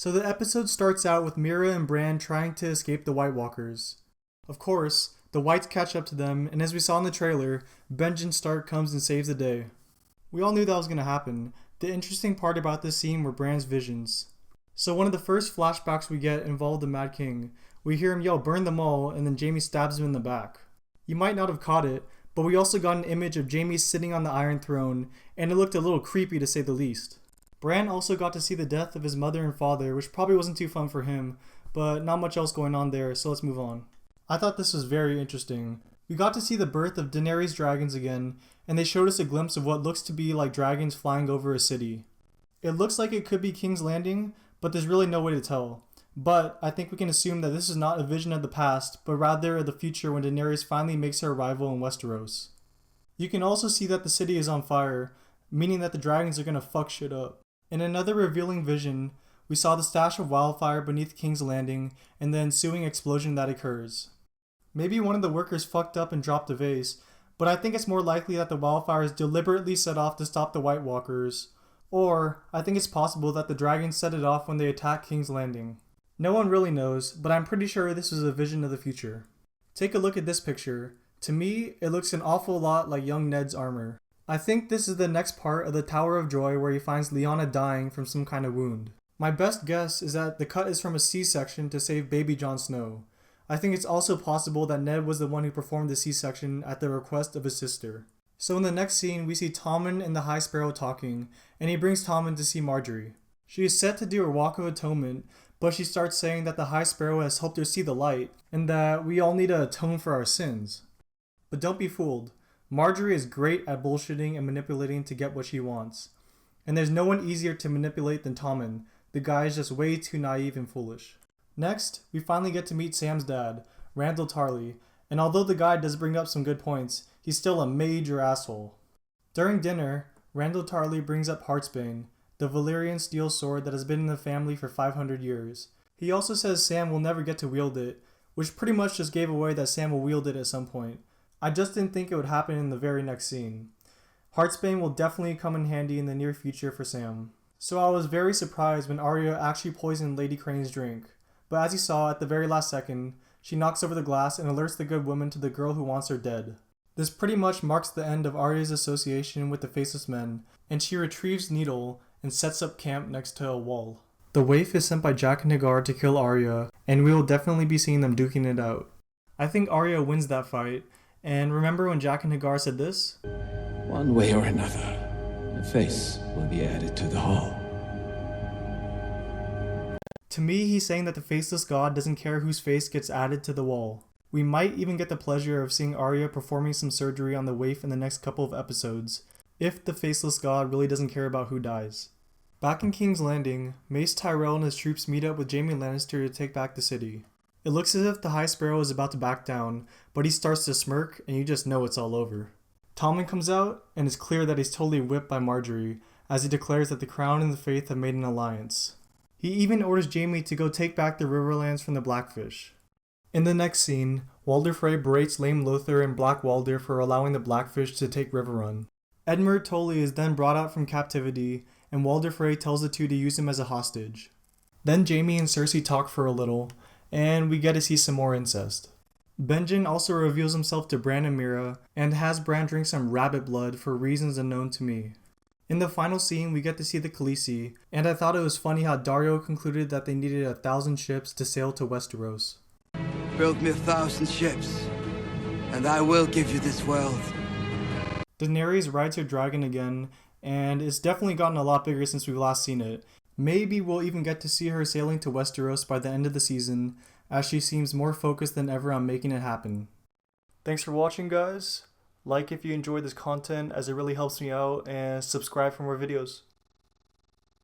So the episode starts out with Mira and Bran trying to escape the White Walkers. Of course, the Whites catch up to them, and as we saw in the trailer, Benjen Stark comes and saves the day. We all knew that was going to happen. The interesting part about this scene were Bran's visions. So one of the first flashbacks we get involved the Mad King. We hear him yell, "Burn them all," and then Jaime stabs him in the back. You might not have caught it, but we also got an image of Jaime sitting on the Iron Throne, and it looked a little creepy to say the least. Bran also got to see the death of his mother and father, which probably wasn't too fun for him, but not much else going on there, so let's move on. I thought this was very interesting. We got to see the birth of Daenerys dragons again, and they showed us a glimpse of what looks to be like dragons flying over a city. It looks like it could be King's Landing, but there's really no way to tell. But I think we can assume that this is not a vision of the past, but rather of the future when Daenerys finally makes her arrival in Westeros. You can also see that the city is on fire, meaning that the dragons are gonna fuck shit up. In another revealing vision, we saw the stash of wildfire beneath King's Landing and the ensuing explosion that occurs. Maybe one of the workers fucked up and dropped a vase, but I think it's more likely that the wildfires deliberately set off to stop the White Walkers, or I think it's possible that the dragons set it off when they attacked King's Landing. No one really knows, but I'm pretty sure this is a vision of the future. Take a look at this picture. To me, it looks an awful lot like young Ned's armor. I think this is the next part of the Tower of Joy where he finds Lyanna dying from some kind of wound. My best guess is that the cut is from a C-section to save baby Jon Snow. I think it's also possible that Ned was the one who performed the C-section at the request of his sister. So in the next scene, we see Tommen and the High Sparrow talking, and he brings Tommen to see Margaery. She is set to do her Walk of Atonement, but she starts saying that the High Sparrow has helped her see the light, and that we all need to atone for our sins. But don't be fooled. Margaery is great at bullshitting and manipulating to get what she wants. And there's no one easier to manipulate than Tommen. The guy is just way too naive and foolish. Next, we finally get to meet Sam's dad, Randyll Tarly, and although the guy does bring up some good points, he's still a major asshole. During dinner, Randyll Tarly brings up Heartsbane, the Valyrian steel sword that has been in the family for 500 years. He also says Sam will never get to wield it, which pretty much just gave away that Sam will wield it at some point. I just didn't think it would happen in the very next scene. Heartsbane will definitely come in handy in the near future for Sam. So I was very surprised when Arya actually poisoned Lady Crane's drink. But as you saw at the very last second, she knocks over the glass and alerts the good woman to the girl who wants her dead. This pretty much marks the end of Arya's association with the Faceless Men, and she retrieves Needle and sets up camp next to a wall. The waif is sent by Jack and Hagar to kill Arya, and we will definitely be seeing them duking it out. I think Arya wins that fight, and remember when Jack and Hagar said this? One way or another, a face will be added to the hall. To me, he's saying that the Faceless God doesn't care whose face gets added to the wall. We might even get the pleasure of seeing Arya performing some surgery on the waif in the next couple of episodes, if the Faceless God really doesn't care about who dies. Back in King's Landing, Mace Tyrell and his troops meet up with Jaime Lannister to take back the city. It looks as if the High Sparrow is about to back down, but he starts to smirk and you just know it's all over. Tommen comes out, and it's clear that he's totally whipped by Margaery, as he declares that the Crown and the Faith have made an alliance. He even orders Jaime to go take back the Riverlands from the Blackfish. In the next scene, Walder Frey berates Lame Lothar and Black Walder for allowing the Blackfish to take Riverrun. Edmure Tully is then brought out from captivity, and Walder Frey tells the two to use him as a hostage. Then Jaime and Cersei talk for a little, and we get to see some more incest. Benjen also reveals himself to Bran and Mira, and has Bran drink some rabbit blood for reasons unknown to me. In the final scene, we get to see the Khaleesi, and I thought it was funny how Daario concluded that they needed 1,000 ships to sail to Westeros. Build me 1,000 ships, and I will give you this world. Daenerys rides her dragon again, and it's definitely gotten a lot bigger since we've last seen it. Maybe we'll even get to see her sailing to Westeros by the end of the season, as she seems more focused than ever on making it happen. Thanks for watching, guys. Like if you enjoyed this content, as it really helps me out, and subscribe for more videos.